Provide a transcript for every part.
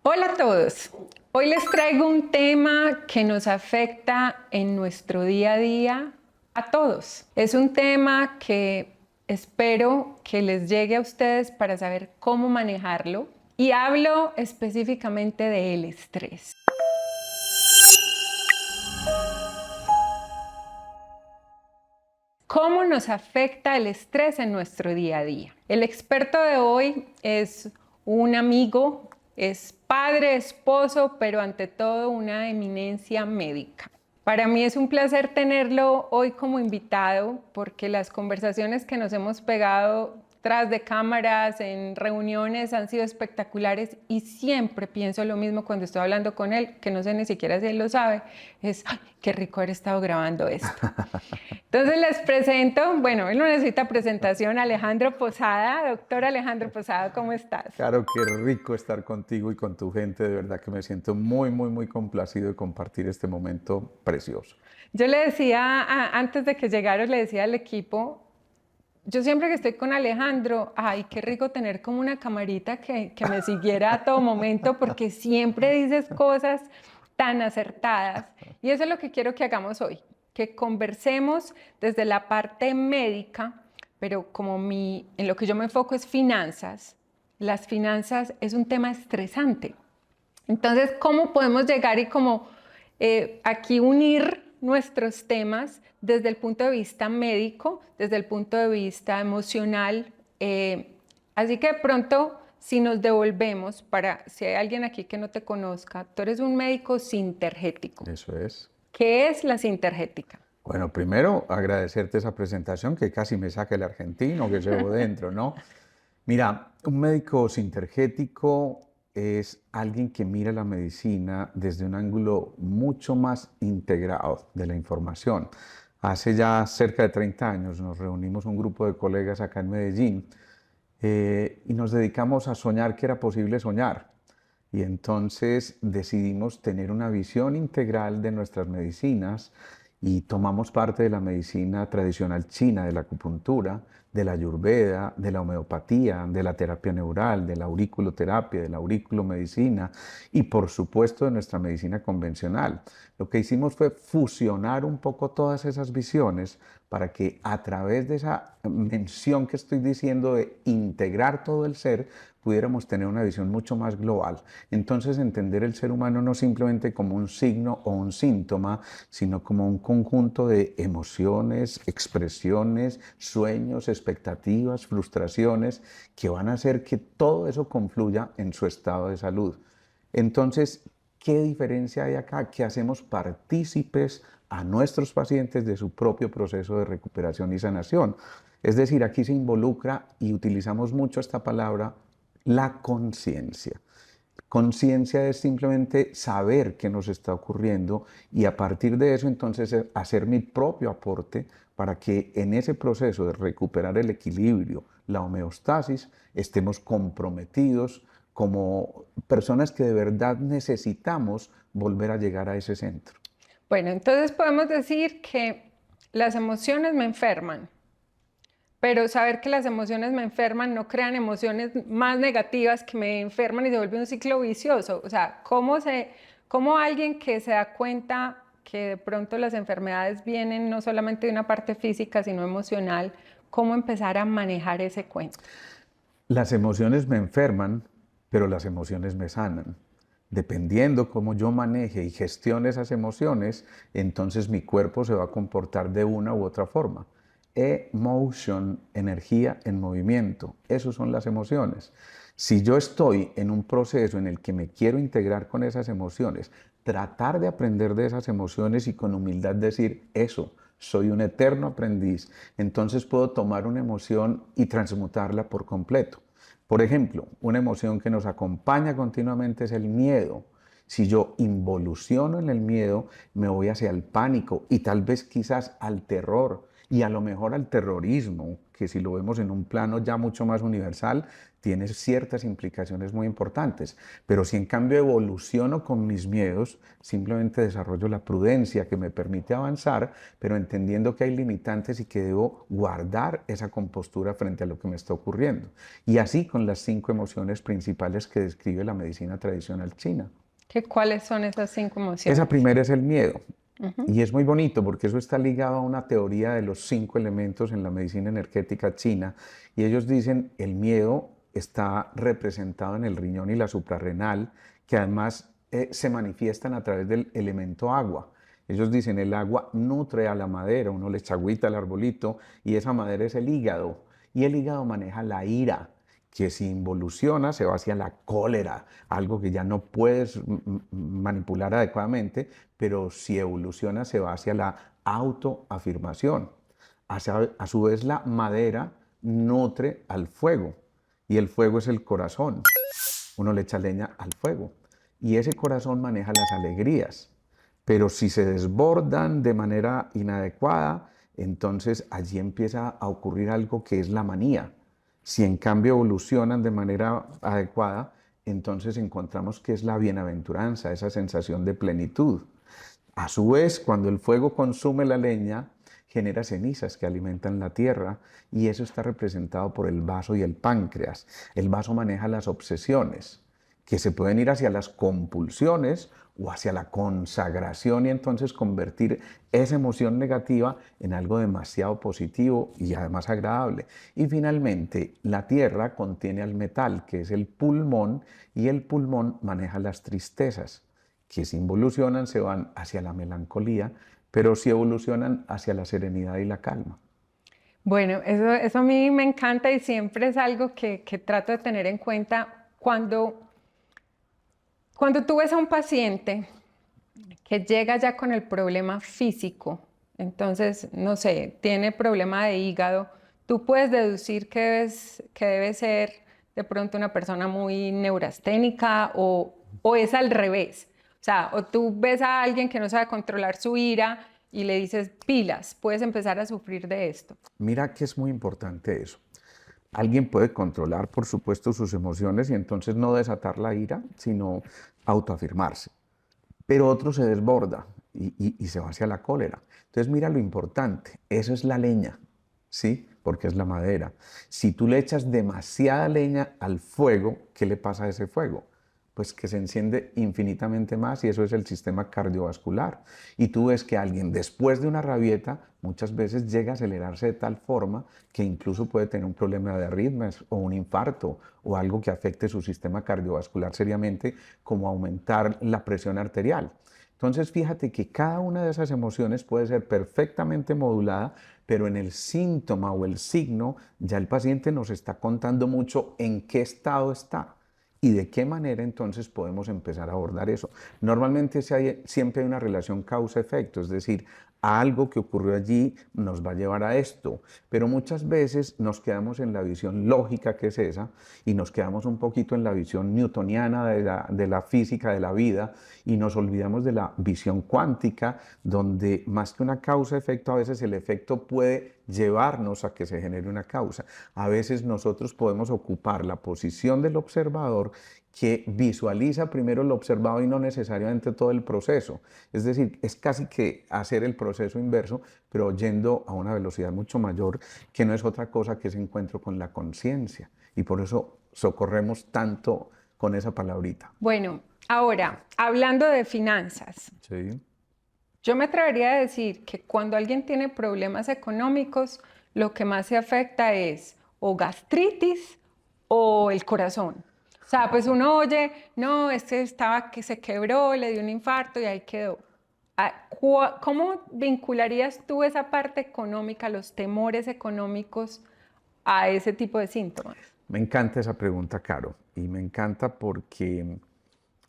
Hola a todos. Hoy les traigo un tema que nos afecta en nuestro día a día a todos. Es un tema que espero que les llegue a ustedes para saber cómo manejarlo y hablo específicamente del estrés. ¿Cómo nos afecta el estrés en nuestro día a día? El experto de hoy es un amigo, es padre, esposo, pero ante todo una eminencia médica. Para mí es un placer tenerlo hoy como invitado porque las conversaciones que nos hemos pegado tras de cámaras, en reuniones han sido espectaculares y siempre pienso lo mismo cuando estoy hablando con él, que no sé ni siquiera si él lo sabe, es, ¡ay, qué rico haber estado grabando esto! Entonces les presento, bueno, él no necesita presentación, Alejandro Posada. Doctor Alejandro Posada, ¿cómo estás? Claro, qué rico estar contigo y con tu gente. De verdad que me siento muy complacido de compartir este momento precioso. Yo le decía, antes de que llegaras, le decía al equipo, yo siempre que estoy con Alejandro, ay, qué rico tener como una camarita que me siguiera a todo momento, porque siempre dices cosas tan acertadas. Y eso es lo que quiero que hagamos hoy, que conversemos desde la parte médica, pero como en lo que yo me enfoco es finanzas. Las finanzas es un tema estresante. Entonces, ¿cómo podemos llegar y como aquí unir nuestros temas desde el punto de vista médico, desde el punto de vista emocional? Así que de pronto, si nos devolvemos, si hay alguien aquí que no te conozca, tú eres un médico sintergético. Eso es. ¿Qué es la sintergética? Bueno, primero agradecerte esa presentación que casi me saca el argentino que llevo dentro, ¿no? Mira, un médico sintergético es alguien que mira la medicina desde un ángulo mucho más integrado de la información. Hace ya cerca de 30 años nos reunimos un grupo de colegas acá en Medellín y nos dedicamos a soñar que era posible soñar. Y entonces decidimos tener una visión integral de nuestras medicinas y tomamos parte de la medicina tradicional china, de la acupuntura, de la ayurveda, de la homeopatía, de la terapia neural, de la auriculoterapia, de la auriculomedicina y por supuesto de nuestra medicina convencional. Lo que hicimos fue fusionar un poco todas esas visiones para que a través de esa mención que estoy diciendo de integrar todo el ser, pudiéramos tener una visión mucho más global. Entonces, entender el ser humano no simplemente como un signo o un síntoma, sino como un conjunto de emociones, expresiones, sueños, expectativas, frustraciones, que van a hacer que todo eso confluya en su estado de salud. Entonces, ¿qué diferencia hay acá? Que hacemos partícipes a nuestros pacientes de su propio proceso de recuperación y sanación. Es decir, aquí se involucra, y utilizamos mucho esta palabra, la conciencia. Conciencia es simplemente saber qué nos está ocurriendo y a partir de eso entonces hacer mi propio aporte para que en ese proceso de recuperar el equilibrio, la homeostasis, estemos comprometidos como personas que de verdad necesitamos volver a llegar a ese centro. Bueno, entonces podemos decir que las emociones me enferman. Pero saber que las emociones me enferman no crean emociones más negativas que me enferman y se vuelve un ciclo vicioso. O sea, ¿cómo alguien que se da cuenta que de pronto las enfermedades vienen no solamente de una parte física, sino emocional, cómo empezar a manejar ese cuento? Las emociones me enferman, pero las emociones me sanan. Dependiendo cómo yo maneje y gestione esas emociones, entonces mi cuerpo se va a comportar de una u otra forma. Emotion, energía en movimiento, esas son las emociones. Si yo estoy en un proceso en el que me quiero integrar con esas emociones, tratar de aprender de esas emociones y con humildad decir eso, soy un eterno aprendiz, entonces puedo tomar una emoción y transmutarla por completo. Por ejemplo, una emoción que nos acompaña continuamente es el miedo. Si yo involuciono en el miedo, me voy hacia el pánico y tal vez quizás al terror. y a lo mejor al terrorismo, que si lo vemos en un plano ya mucho más universal, tiene ciertas implicaciones muy importantes. Pero si en cambio evoluciono con mis miedos, simplemente desarrollo la prudencia que me permite avanzar, pero entendiendo que hay limitantes y que debo guardar esa compostura frente a lo que me está ocurriendo. Y así con las 5 emociones principales que describe la medicina tradicional china. ¿Cuáles son esas 5 Esa emociones? primera es el miedo. Ujú. Y es muy bonito porque eso está ligado a una teoría de los 5 elementos en la medicina energética china. Y ellos dicen el miedo está representado en el riñón y la suprarrenal, que además se manifiestan a través del elemento agua. Ellos dicen el agua nutre a la madera, uno le echa agüita al arbolito y esa madera es el hígado. Y el hígado maneja la ira, que si involuciona se va hacia la cólera, algo que ya no puedes manipular adecuadamente, pero si evoluciona se va hacia la autoafirmación. A su vez la madera nutre al fuego y el fuego es el corazón. Uno le echa leña al fuego y ese corazón maneja las alegrías, pero si se desbordan de manera inadecuada, entonces allí empieza a ocurrir algo que es la manía. Si en cambio evolucionan de manera adecuada, entonces encontramos que es la bienaventuranza, esa sensación de plenitud. A su vez, cuando el fuego consume la leña, genera cenizas que alimentan la tierra y eso está representado por el vaso y el páncreas. El vaso maneja las obsesiones, que se pueden ir hacia las compulsiones o hacia la consagración y entonces convertir esa emoción negativa en algo demasiado positivo y además agradable. Y finalmente, la tierra contiene al metal, que es el pulmón, y el pulmón maneja las tristezas, que si involucionan se van hacia la melancolía, pero si evolucionan hacia la serenidad y la calma. Bueno, eso a mí me encanta y siempre es algo que trato de tener en cuenta cuando tú ves a un paciente que llega ya con el problema físico, entonces, no sé, tiene problema de hígado, tú puedes deducir que debe ser de pronto una persona muy neurasténica o es al revés. O sea, o tú ves a alguien que no sabe controlar su ira y le dices, pilas, puedes empezar a sufrir de esto. Mira que es muy importante eso. Alguien puede controlar, por supuesto, sus emociones y entonces no desatar la ira, sino autoafirmarse. Pero otro se desborda y se va hacia la cólera. Entonces mira lo importante, eso es la leña, ¿sí? Porque es la madera. Si tú le echas demasiada leña al fuego, ¿qué le pasa a ese fuego? Pues que se enciende infinitamente más y eso es el sistema cardiovascular. Y tú ves que alguien después de una rabieta muchas veces llega a acelerarse de tal forma que incluso puede tener un problema de arritmias o un infarto o algo que afecte su sistema cardiovascular seriamente, como aumentar la presión arterial. Entonces fíjate que cada una de esas emociones puede ser perfectamente modulada, pero en el síntoma o el signo ya el paciente nos está contando mucho en qué estado está. ¿Y de qué manera entonces podemos empezar a abordar eso? Normalmente siempre hay una relación causa-efecto, es decir, algo que ocurrió allí nos va a llevar a esto, pero muchas veces nos quedamos en la visión lógica que es esa y nos quedamos un poquito en la visión newtoniana de la física de la vida y nos olvidamos de la visión cuántica, donde más que una causa-efecto, a veces el efecto puede llevarnos a que se genere una causa. A veces nosotros podemos ocupar la posición del observador que visualiza primero lo observado y no necesariamente todo el proceso. Es decir, es casi que hacer el proceso inverso, pero yendo a una velocidad mucho mayor, que no es otra cosa que ese encuentro con la conciencia. Y por eso socorremos tanto con esa palabrita. Bueno, ahora, hablando de finanzas, Sí. yo me atrevería a decir que cuando alguien tiene problemas económicos, lo que más se afecta es o gastritis o el corazón. O sea, pues uno oye, no, este estaba que se quebró, le dio un infarto y ahí quedó. ¿Cómo vincularías tú esa parte económica, los temores económicos a ese tipo de síntomas? Me encanta esa pregunta, Caro, y me encanta porque,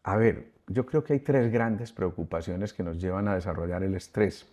a ver, yo creo que hay 3 grandes preocupaciones que nos llevan a desarrollar el estrés.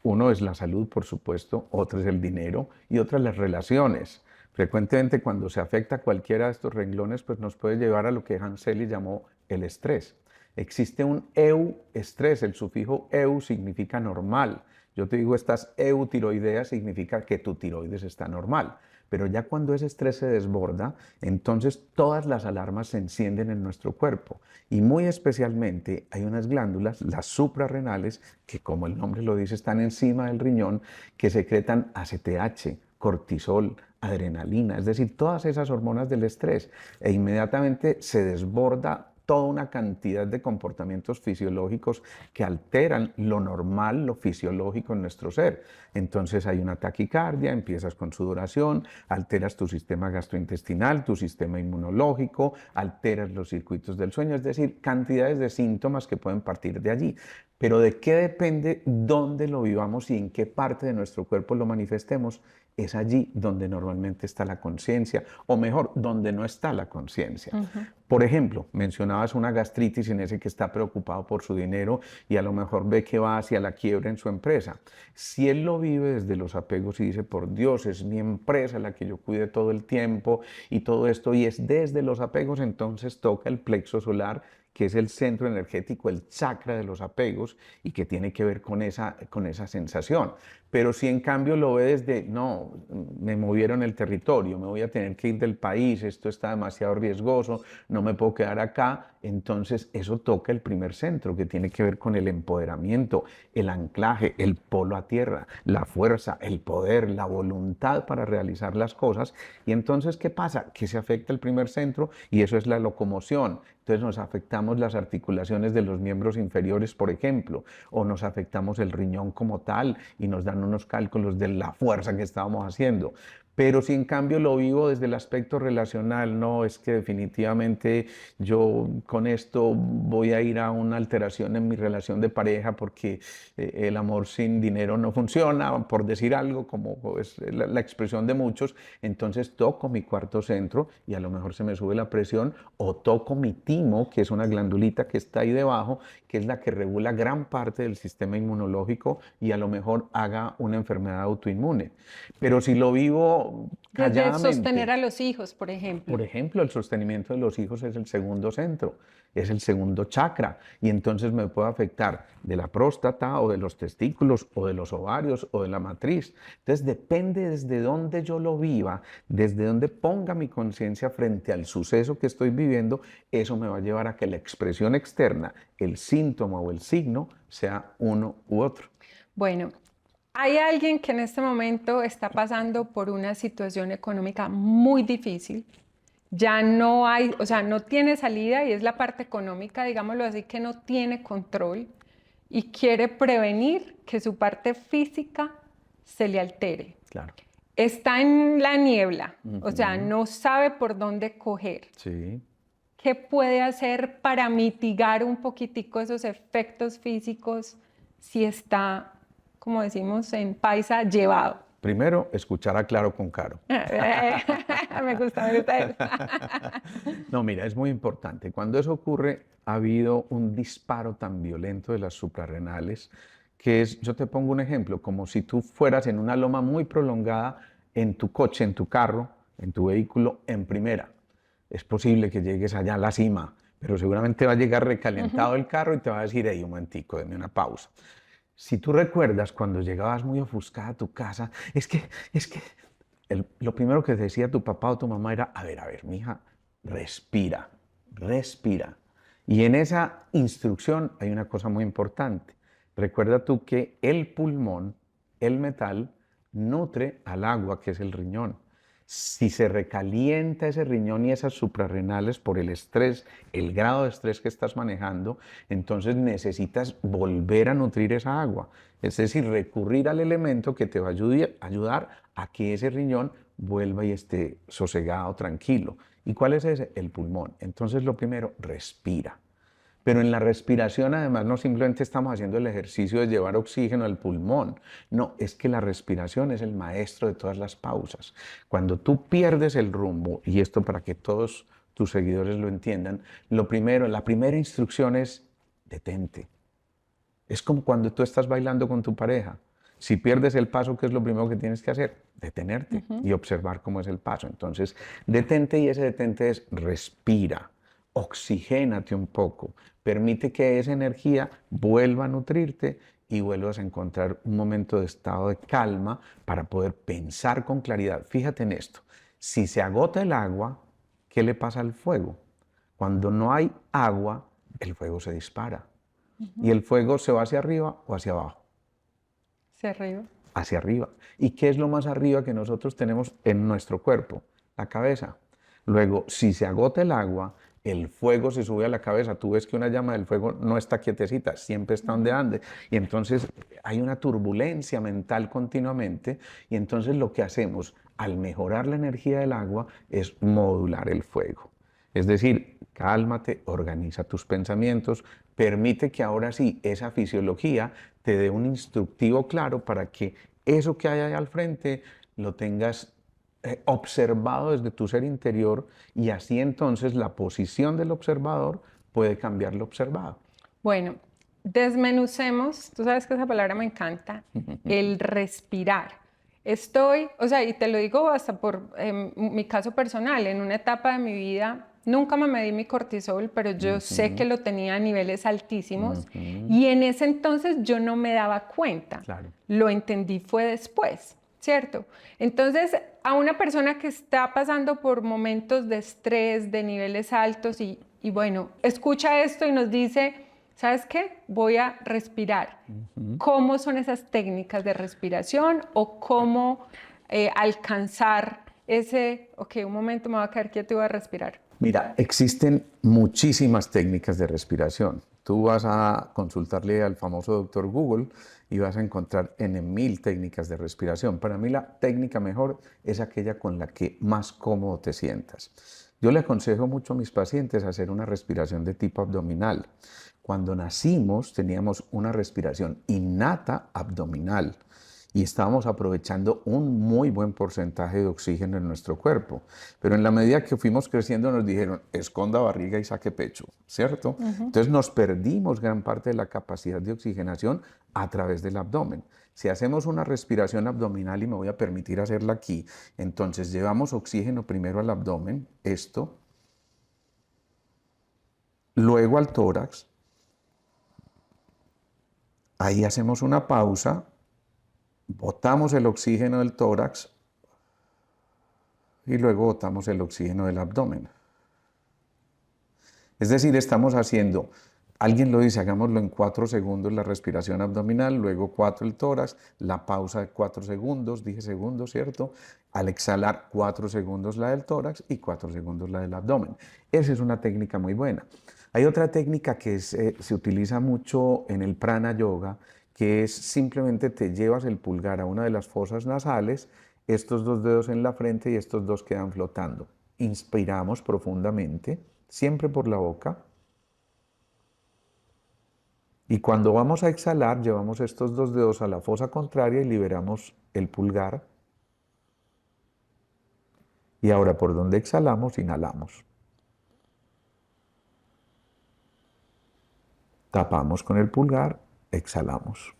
Uno es la salud, por supuesto, otro es el dinero y otra las relaciones. Frecuentemente cuando se afecta cualquiera de estos renglones, pues nos puede llevar a lo que Hans Selye llamó el estrés. Existe un eu-estrés, el sufijo eu significa normal. Yo te digo, estás eutiroidea, significa que tu tiroides está normal. Pero ya cuando ese estrés se desborda, entonces todas las alarmas se encienden en nuestro cuerpo. Y muy especialmente hay unas glándulas, las suprarrenales, que como el nombre lo dice, están encima del riñón, que secretan ACTH, cortisol, adrenalina, es decir, todas esas hormonas del estrés. E inmediatamente se desborda toda una cantidad de comportamientos fisiológicos que alteran lo normal, lo fisiológico en nuestro ser. Entonces hay una taquicardia, empiezas con sudoración, alteras tu sistema gastrointestinal, tu sistema inmunológico, alteras los circuitos del sueño, es decir, cantidades de síntomas que pueden partir de allí. Pero ¿de qué depende dónde lo vivamos y en qué parte de nuestro cuerpo lo manifestemos? Es allí donde normalmente está la conciencia, o mejor, donde no está la conciencia. Por ejemplo, mencionabas una gastritis en ese que está preocupado por su dinero y a lo mejor ve que va hacia la quiebra en su empresa. Si él lo vive desde los apegos y dice, por Dios, es mi empresa la que yo cuide todo el tiempo y todo esto, y es desde los apegos, entonces toca el plexo solar, que es el centro energético, el chakra de los apegos y que tiene que ver con esa sensación. Pero si en cambio lo ve desde, no, me movieron el territorio, me voy a tener que ir del país, esto está demasiado riesgoso, no me puedo quedar acá, entonces eso toca el primer centro, que tiene que ver con el empoderamiento, el anclaje, el polo a tierra, la fuerza, el poder, la voluntad para realizar las cosas. Y entonces, ¿qué pasa? Que se afecta el primer centro y eso es la locomoción. Entonces nos afectamos las articulaciones de los miembros inferiores, por ejemplo, o nos afectamos el riñón como tal y nos dan unos cálculos de la fuerza que estábamos haciendo. Pero si en cambio lo vivo desde el aspecto relacional, no, es que definitivamente yo con esto voy a ir a una alteración en mi relación de pareja porque el amor sin dinero no funciona, por decir algo, como es la expresión de muchos, entonces toco mi cuarto centro y a lo mejor se me sube la presión, o toco mi timo, que es una glandulita que está ahí debajo, que es la que regula gran parte del sistema inmunológico y a lo mejor haga una enfermedad autoinmune. Pero si lo vivo Desde sostener calladamente, a los hijos, por por ejemplo. ejemplo, el sostenimiento de los hijos es el segundo centro, es el segundo chakra, y entonces me puede afectar de la próstata o de los testículos o de los ovarios o de la matriz. Entonces depende desde dónde yo lo viva, desde dónde ponga mi conciencia frente al suceso que estoy viviendo, eso me va a llevar a que la expresión externa, el síntoma o el signo, sea uno u otro. Bueno, hay alguien que en este momento está pasando por una situación económica muy difícil. Ya no hay, o sea, no tiene salida y es la parte económica, digámoslo así, que no tiene control y quiere prevenir que su parte física se le altere. Claro. Está en la niebla, o sea, Ujú. no sabe por dónde coger. Sí. ¿Qué puede hacer para mitigar un poquitico esos efectos físicos si está, como decimos en paisa, llevado? Primero, escuchar a Claro con Caro. Me gusta eso. No, mira, es muy importante. Cuando eso ocurre, ha habido un disparo tan violento de las suprarrenales que es, yo te pongo un ejemplo, como si tú fueras en una loma muy prolongada en tu coche, en tu carro, en tu vehículo, en primera. Es posible que llegues allá a la cima, pero seguramente va a llegar recalentado el carro y te va a decir, hey, un momentico, deme una pausa. Si tú recuerdas cuando llegabas muy ofuscada a tu casa, es que lo primero que decía tu papá o tu mamá era, a ver, mija, respira, respira. Y en esa instrucción hay una cosa muy importante. Recuerda tú que el pulmón, el metal, nutre al agua, que es el riñón. Si se recalienta ese riñón y esas suprarrenales por el estrés, el grado de estrés que estás manejando, entonces necesitas volver a nutrir esa agua. Es decir, recurrir al elemento que te va a ayudar a que ese riñón vuelva y esté sosegado, tranquilo. ¿Y cuál es ese? El pulmón. Entonces, lo primero, respira. Pero en la respiración, además, no simplemente estamos haciendo el ejercicio de llevar oxígeno al pulmón. No, es que la respiración es el maestro de todas las pausas. Cuando tú pierdes el rumbo, y esto para que todos tus seguidores lo entiendan, lo primero, la primera instrucción es detente. Es como cuando tú estás bailando con tu pareja. Si pierdes el paso, ¿qué es lo primero que tienes que hacer? Detenerte y observar cómo es el paso. Entonces, detente, y ese detente es respira, oxigénate un poco, permite que esa energía vuelva a nutrirte y vuelvas a encontrar un momento de estado de calma para poder pensar con claridad. Fíjate en esto, si se agota el agua, ¿qué le pasa al fuego? Cuando no hay agua, el fuego se dispara. ¿Y el fuego se va hacia arriba o hacia abajo? Hacia arriba. Hacia arriba. ¿Y qué es lo más arriba que nosotros tenemos en nuestro cuerpo? La cabeza. Luego, si se agota el agua, el fuego se sube a la cabeza. Tú ves que una llama del fuego no está quietecita, siempre está ondeando. Y entonces hay una turbulencia mental continuamente. Y entonces lo que hacemos al mejorar la energía del agua es modular el fuego. Es decir, cálmate, organiza tus pensamientos, permite que ahora sí esa fisiología te dé un instructivo claro para que eso que hay ahí al frente lo tengas observado desde tu ser interior y así entonces la posición del observador puede cambiar lo observado. Bueno, desmenucemos, tú sabes que esa palabra me encanta, el respirar. Estoy, o sea, y te lo digo hasta por mi caso personal, en una etapa de mi vida nunca me medí mi cortisol, pero yo sé que lo tenía a niveles altísimos y en ese entonces yo no me daba cuenta. Claro. Lo entendí fue después, ¿cierto? Entonces, a una persona que está pasando por momentos de estrés, de niveles altos y bueno, escucha esto y nos dice, ¿sabes qué? Voy a respirar. ¿Cómo son esas técnicas de respiración o cómo alcanzar ese, ok, un momento me voy a quedar quieto y voy a respirar? Mira, existen muchísimas técnicas de respiración. Tú vas a consultarle al famoso doctor Google y vas a encontrar N mil técnicas de respiración. Para mí la técnica mejor es aquella con la que más cómodo te sientas. Yo le aconsejo mucho a mis pacientes hacer una respiración de tipo abdominal. Cuando nacimos teníamos una respiración innata abdominal y estábamos aprovechando un muy buen porcentaje de oxígeno en nuestro cuerpo. Pero en la medida que fuimos creciendo nos dijeron, esconda barriga y saque pecho, ¿cierto? Entonces nos perdimos gran parte de la capacidad de oxigenación a través del abdomen. Si hacemos una respiración abdominal, y me voy a permitir hacerla aquí, entonces llevamos oxígeno primero al abdomen, esto, luego al tórax, ahí hacemos una pausa, botamos el oxígeno del tórax y luego botamos el oxígeno del abdomen. Es decir, estamos haciendo, alguien lo dice, hagámoslo en 4 segundos la respiración abdominal, luego 4 el tórax, la pausa de 4 segundos, dije segundos, ¿cierto? Al exhalar 4 segundos la del tórax y 4 segundos la del abdomen. Esa es una técnica muy buena. Hay otra técnica que se utiliza mucho en el prana yoga, que es simplemente te llevas el pulgar a una de las fosas nasales, estos 2 dedos en la frente y estos 2 quedan flotando. Inspiramos profundamente, siempre por la boca. Y cuando vamos a exhalar, llevamos estos 2 dedos a la fosa contraria y liberamos el pulgar. Y ahora por donde exhalamos, inhalamos. Tapamos con el pulgar, exhalamos.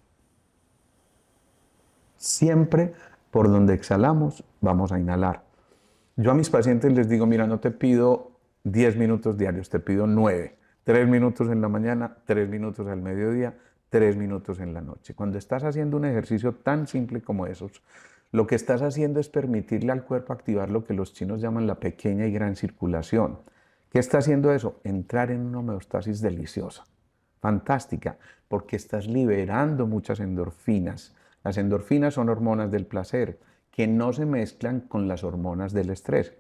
Siempre por donde exhalamos vamos a inhalar. Yo a mis pacientes les digo, mira, no te pido 10 minutos diarios, te pido 9. 3 minutos en la mañana, 3 minutos al mediodía, 3 minutos en la noche. Cuando estás haciendo un ejercicio tan simple como esos, lo que estás haciendo es permitirle al cuerpo activar lo que los chinos llaman la pequeña y gran circulación. ¿Qué está haciendo eso? Entrar en una homeostasis deliciosa. Fantástica, porque estás liberando muchas endorfinas. Las endorfinas son hormonas del placer que no se mezclan con las hormonas del estrés.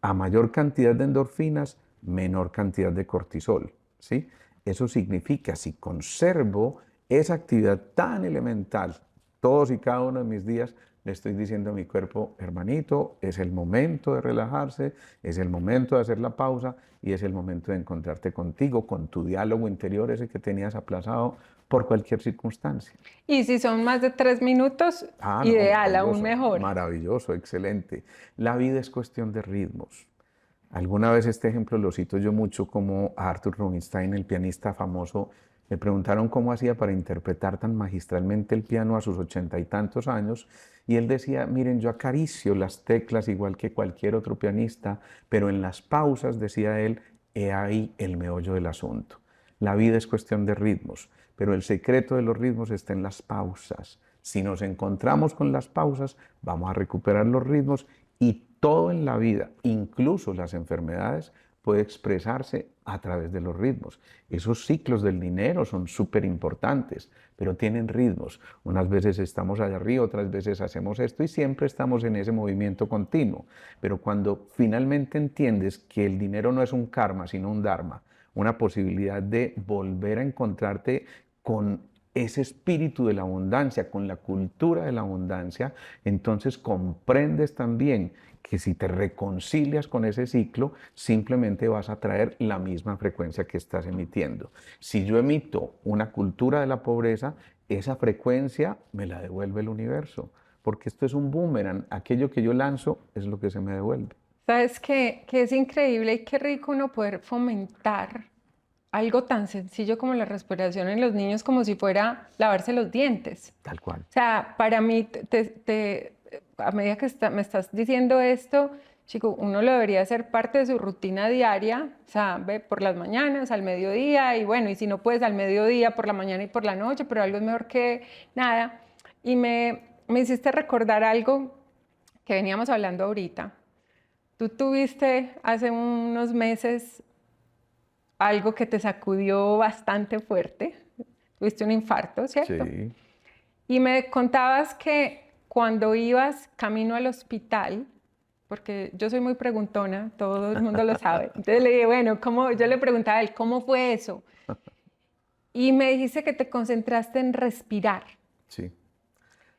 A mayor cantidad de endorfinas, menor cantidad de cortisol, ¿sí? Eso significa, si conservo esa actividad tan elemental todos y cada uno de mis días, le estoy diciendo a mi cuerpo, hermanito, es el momento de relajarse, es el momento de hacer la pausa y es el momento de encontrarte contigo, con tu diálogo interior, ese que tenías aplazado por cualquier circunstancia. Y si son más de 3 minutos, ideal, aún mejor. Maravilloso, excelente. La vida es cuestión de ritmos. Alguna vez este ejemplo lo cito yo mucho, como a Arthur Rubinstein, el pianista famoso. Me preguntaron cómo hacía para interpretar tan magistralmente el piano a sus 80 y tantos años, y él decía, miren, yo acaricio las teclas igual que cualquier otro pianista, pero en las pausas, decía él, he ahí el meollo del asunto. La vida es cuestión de ritmos, pero el secreto de los ritmos está en las pausas. Si nos encontramos con las pausas, vamos a recuperar los ritmos y todo en la vida, incluso las enfermedades, puede expresarse a través de los ritmos. Esos ciclos del dinero son súper importantes, pero tienen ritmos. Unas veces estamos allá arriba, otras veces hacemos esto y siempre estamos en ese movimiento continuo. Pero cuando finalmente entiendes que el dinero no es un karma, sino un dharma, una posibilidad de volver a encontrarte con ese espíritu de la abundancia, con la cultura de la abundancia, entonces comprendes también que si te reconcilias con ese ciclo, simplemente vas a traer la misma frecuencia que estás emitiendo. Si yo emito una cultura de la pobreza, esa frecuencia me la devuelve el universo, porque esto es un boomerang, aquello que yo lanzo es lo que se me devuelve. ¿Sabes qué? Que es increíble y qué rico uno poder fomentar algo tan sencillo como la respiración en los niños como si fuera lavarse los dientes. Tal cual. O sea, para mí, a medida que me estás diciendo esto, chico, uno lo debería hacer parte de su rutina diaria, o sea, ve por las mañanas, al mediodía, y bueno, y si no puedes al mediodía, por la mañana y por la noche, pero algo es mejor que nada. Y me hiciste recordar algo que veníamos hablando ahorita. Tú tuviste hace unos meses algo que te sacudió bastante fuerte. Tuviste un infarto, ¿cierto? Sí. Y me contabas que cuando ibas camino al hospital, porque yo soy muy preguntona, todo el mundo lo sabe. Entonces le dije, bueno, yo le preguntaba a él, ¿cómo fue eso? Y me dijiste que te concentraste en respirar. Sí.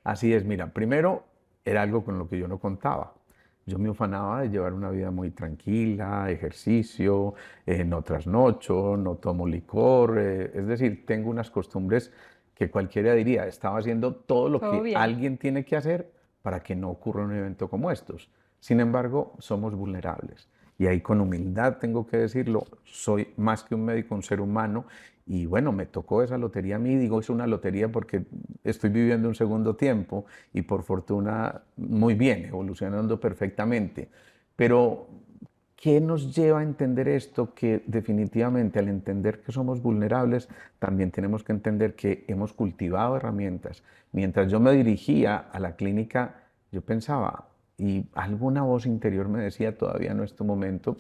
Así es, mira, primero era algo con lo que yo no contaba. Yo me ufanaba de llevar una vida muy tranquila, ejercicio, no trasnocho, no tomo licor, es decir, tengo unas costumbres que cualquiera diría, estaba haciendo todo lo Todo que bien. alguien tiene que hacer para que no ocurra un evento como estos. Sin embargo, somos vulnerables. Y ahí con humildad tengo que decirlo, soy más que un médico, un ser humano. Y bueno, me tocó esa lotería a mí, digo, es una lotería porque estoy viviendo un segundo tiempo y por fortuna muy bien, evolucionando perfectamente. Pero, ¿qué nos lleva a entender esto? Que definitivamente al entender que somos vulnerables, también tenemos que entender que hemos cultivado herramientas. Mientras yo me dirigía a la clínica, yo pensaba, y alguna voz interior me decía, todavía no es tu momento,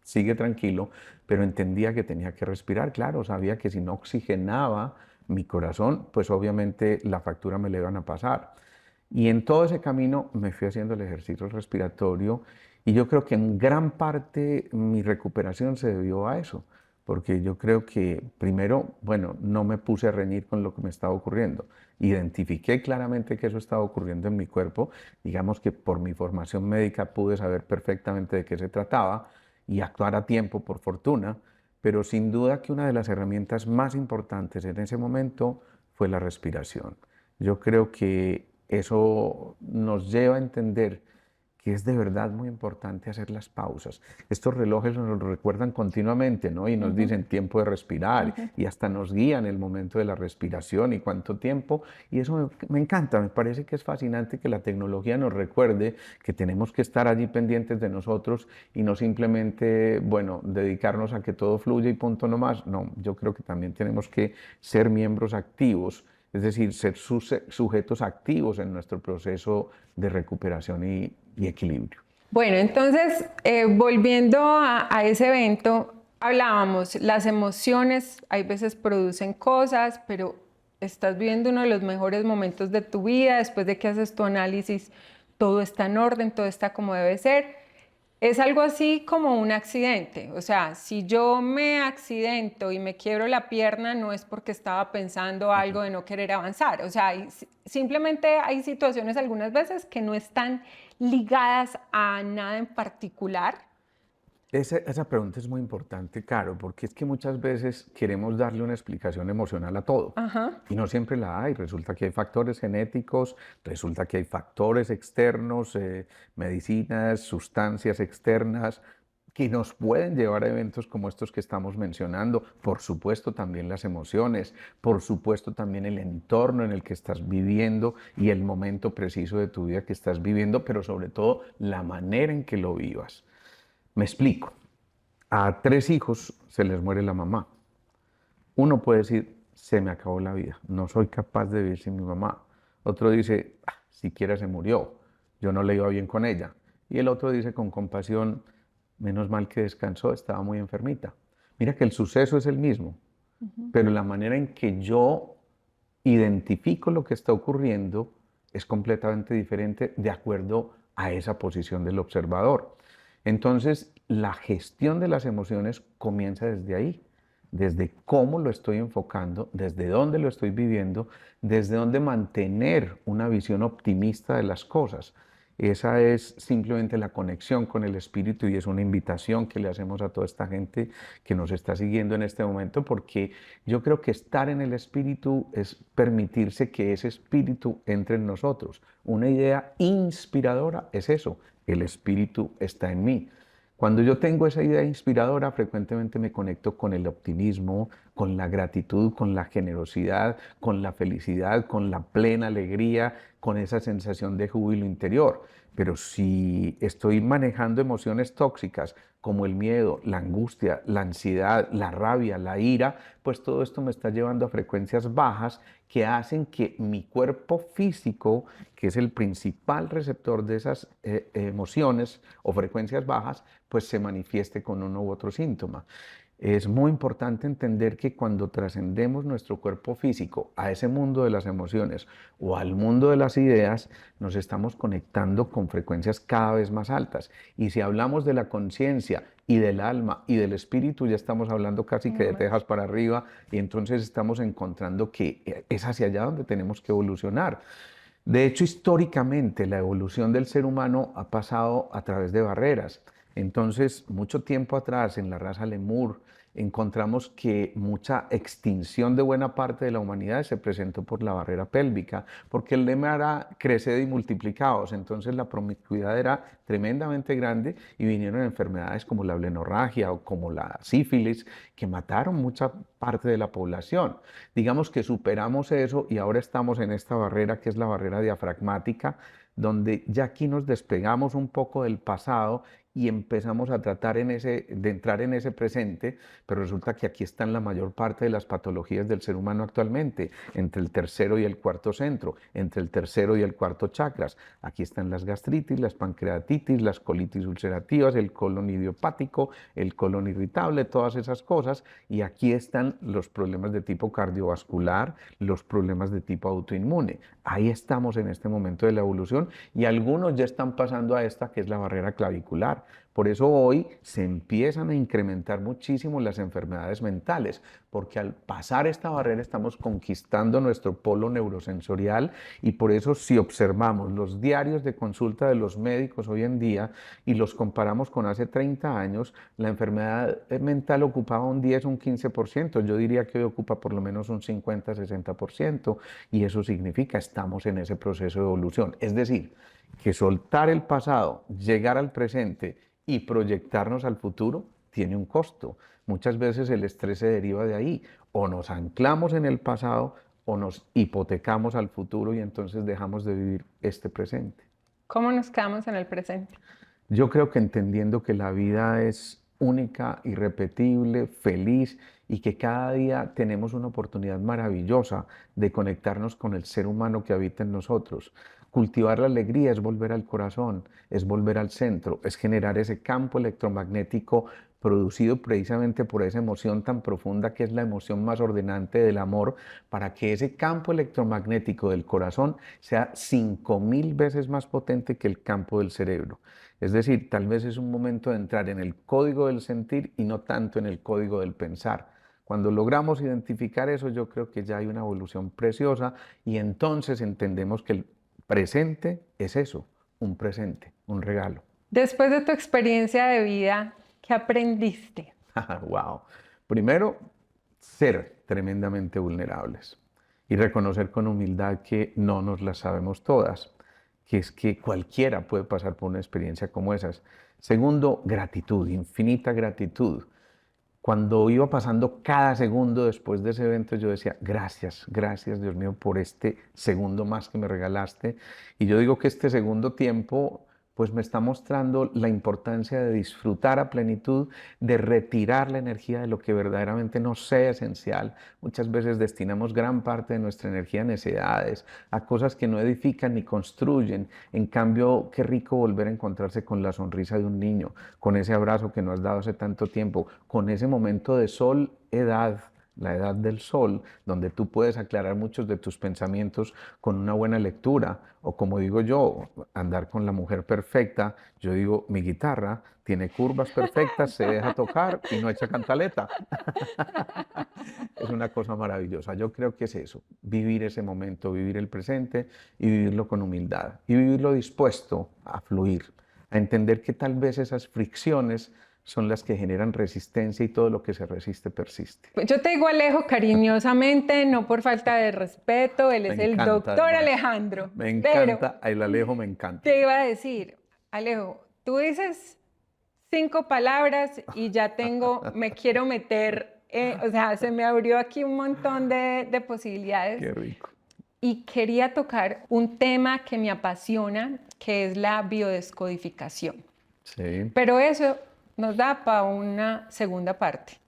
sigue tranquilo, pero entendía que tenía que respirar, claro, sabía que si no oxigenaba mi corazón, pues obviamente la factura me la iban a pasar. Y en todo ese camino me fui haciendo el ejercicio respiratorio y yo creo que en gran parte mi recuperación se debió a eso, porque yo creo que primero, bueno, no me puse a reñir con lo que me estaba ocurriendo. Identifiqué claramente que eso estaba ocurriendo en mi cuerpo, digamos que por mi formación médica pude saber perfectamente de qué se trataba y actuar a tiempo, por fortuna, pero sin duda que una de las herramientas más importantes en ese momento fue la respiración. Yo creo que eso nos lleva a entender que es de verdad muy importante hacer las pausas. Estos relojes nos lo recuerdan continuamente, ¿no? Y nos Ujú, dicen tiempo de respirar ujú. y hasta nos guían el momento de la respiración y cuánto tiempo. Y eso me encanta, me parece que es fascinante que la tecnología nos recuerde que tenemos que estar allí pendientes de nosotros y no simplemente, bueno, dedicarnos a que todo fluya y punto no más. No, yo creo que también tenemos que ser miembros activos, es decir, ser sujetos activos en nuestro proceso de recuperación y equilibrio. Bueno, entonces, volviendo a ese evento, hablábamos, las emociones hay veces producen cosas, pero estás viviendo uno de los mejores momentos de tu vida, después de que haces tu análisis, todo está en orden, todo está como debe ser. Es algo así como un accidente, o sea, si yo me accidento y me quiebro la pierna, no es porque estaba pensando algo de no querer avanzar, o sea, simplemente hay situaciones algunas veces que no están ligadas a nada en particular. Esa pregunta es muy importante, Caro, porque es que muchas veces queremos darle una explicación emocional a todo Ajá. y no siempre la hay. Resulta que hay factores genéticos, resulta que hay factores externos, medicinas, sustancias externas que nos pueden llevar a eventos como estos que estamos mencionando. Por supuesto también las emociones, por supuesto también el entorno en el que estás viviendo y el momento preciso de tu vida que estás viviendo, pero sobre todo la manera en que lo vivas. Me explico. A 3 hijos se les muere la mamá. Uno puede decir, se me acabó la vida, no soy capaz de vivir sin mi mamá. Otro dice, siquiera se murió, yo no le iba bien con ella. Y el otro dice con compasión, menos mal que descansó, estaba muy enfermita. Mira que el suceso es el mismo, pero la manera en que yo identifico lo que está ocurriendo es completamente diferente de acuerdo a esa posición del observador. Entonces, la gestión de las emociones comienza desde ahí, desde cómo lo estoy enfocando, desde dónde lo estoy viviendo, desde dónde mantener una visión optimista de las cosas. Esa es simplemente la conexión con el espíritu y es una invitación que le hacemos a toda esta gente que nos está siguiendo en este momento, porque yo creo que estar en el espíritu es permitirse que ese espíritu entre en nosotros. Una idea inspiradora es eso, el espíritu está en mí. Cuando yo tengo esa idea inspiradora, frecuentemente me conecto con el optimismo, con la gratitud, con la generosidad, con la felicidad, con la plena alegría, con esa sensación de júbilo interior. Pero si estoy manejando emociones tóxicas como el miedo, la angustia, la ansiedad, la rabia, la ira, pues todo esto me está llevando a frecuencias bajas que hacen que mi cuerpo físico, que es el principal receptor de esas emociones o frecuencias bajas, pues se manifieste con uno u otro síntoma. Es muy importante entender que cuando trascendemos nuestro cuerpo físico a ese mundo de las emociones o al mundo de las ideas, nos estamos conectando con frecuencias cada vez más altas. Y si hablamos de la conciencia y del alma y del espíritu, ya estamos hablando casi que de tejas para arriba y entonces estamos encontrando que es hacia allá donde tenemos que evolucionar. De hecho, históricamente la evolución del ser humano ha pasado a través de barreras. Entonces, mucho tiempo atrás, en la raza Lemur, encontramos que mucha extinción de buena parte de la humanidad se presentó por la barrera pélvica, porque el lema era creced y multiplicaos. Entonces, la promiscuidad era tremendamente grande y vinieron enfermedades como la blenorragia o como la sífilis, que mataron mucha parte de la población. Digamos que superamos eso y ahora estamos en esta barrera que es la barrera diafragmática, donde ya aquí nos despegamos un poco del pasado y empezamos a tratar de entrar en ese presente, pero resulta que aquí están la mayor parte de las patologías del ser humano actualmente, entre el tercero y el cuarto centro, entre el tercero y el cuarto chakras. Aquí están las gastritis, las pancreatitis, las colitis ulcerativas, el colon idiopático, el colon irritable, todas esas cosas, y aquí están los problemas de tipo cardiovascular, los problemas de tipo autoinmune. Ahí estamos en este momento de la evolución y algunos ya están pasando a esta que es la barrera clavicular. Por eso hoy se empiezan a incrementar muchísimo las enfermedades mentales, porque al pasar esta barrera estamos conquistando nuestro polo neurosensorial y por eso si observamos los diarios de consulta de los médicos hoy en día y los comparamos con hace 30 años, la enfermedad mental ocupaba un 10, un 15%. Yo diría que hoy ocupa por lo menos un 50, 60% y eso significa estamos en ese proceso de evolución. Es decir, que soltar el pasado, llegar al presente y proyectarnos al futuro tiene un costo. Muchas veces el estrés se deriva de ahí. O nos anclamos en el pasado o nos hipotecamos al futuro y entonces dejamos de vivir este presente. ¿Cómo nos quedamos en el presente? Yo creo que entendiendo que la vida es única, irrepetible, feliz y que cada día tenemos una oportunidad maravillosa de conectarnos con el ser humano que habita en nosotros. Cultivar la alegría es volver al corazón, es volver al centro, es generar ese campo electromagnético producido precisamente por esa emoción tan profunda que es la emoción más ordenante del amor, para que ese campo electromagnético del corazón sea 5000 veces más potente que el campo del cerebro. Es decir, tal vez es un momento de entrar en el código del sentir y no tanto en el código del pensar. Cuando logramos identificar eso, yo creo que ya hay una evolución preciosa y entonces entendemos que el presente es eso, un presente, un regalo. Después de tu experiencia de vida, ¿qué aprendiste? Wow. Primero, ser tremendamente vulnerables y reconocer con humildad que no nos las sabemos todas, que es que cualquiera puede pasar por una experiencia como esas. Segundo, gratitud, infinita gratitud. Cuando iba pasando cada segundo después de ese evento, yo decía, gracias, gracias Dios mío por este segundo más que me regalaste. Y yo digo que este segundo tiempo pues me está mostrando la importancia de disfrutar a plenitud, de retirar la energía de lo que verdaderamente no sea esencial. Muchas veces destinamos gran parte de nuestra energía a necedades, a cosas que no edifican ni construyen. En cambio, qué rico volver a encontrarse con la sonrisa de un niño, con ese abrazo que no has dado hace tanto tiempo, con ese momento de sol, edad, la edad del sol, donde tú puedes aclarar muchos de tus pensamientos con una buena lectura, o como digo yo, andar con la mujer perfecta. Yo digo, mi guitarra tiene curvas perfectas, se deja tocar y no echa cantaleta. Es una cosa maravillosa. Yo creo que es eso, vivir ese momento, vivir el presente y vivirlo con humildad y vivirlo dispuesto a fluir, a entender que tal vez esas fricciones son las que generan resistencia y todo lo que se resiste persiste. Pues yo te digo Alejo cariñosamente, no por falta de respeto, él Me es el encanta doctor además. Alejandro. Me Pero encanta, el Alejo me encanta. te iba a decir, Alejo, tú dices 5 palabras y ya tengo, me quiero meter, o sea, se me abrió aquí un montón de posibilidades. Qué rico. Y quería tocar un tema que me apasiona, que es la biodescodificación. Sí. Pero eso nos da para una segunda parte.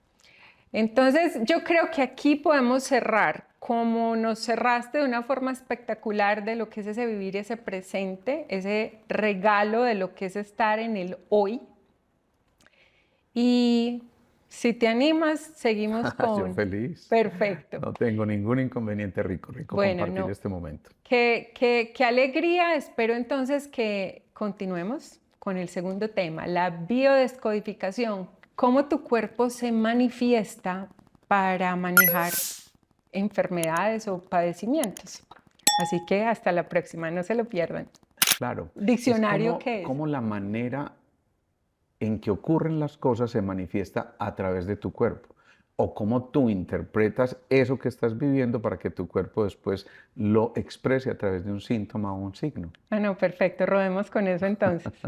Entonces, yo creo que aquí podemos cerrar, como nos cerraste de una forma espectacular de lo que es ese vivir ese presente, ese regalo de lo que es estar en el hoy. Y si te animas, seguimos Yo con... feliz. Perfecto. No tengo ningún inconveniente, rico Bueno, compartir no. este momento. Qué alegría. Espero entonces que continuemos con el segundo tema, la biodescodificación. Cómo tu cuerpo se manifiesta para manejar enfermedades o padecimientos. Así que hasta la próxima, no se lo pierdan. Claro, es Diccionario, ¿qué es? como la manera en que ocurren las cosas se manifiesta a través de tu cuerpo, o cómo tú interpretas eso que estás viviendo para que tu cuerpo después lo exprese a través de un síntoma o un signo. Ah, no, perfecto, rodemos con eso entonces.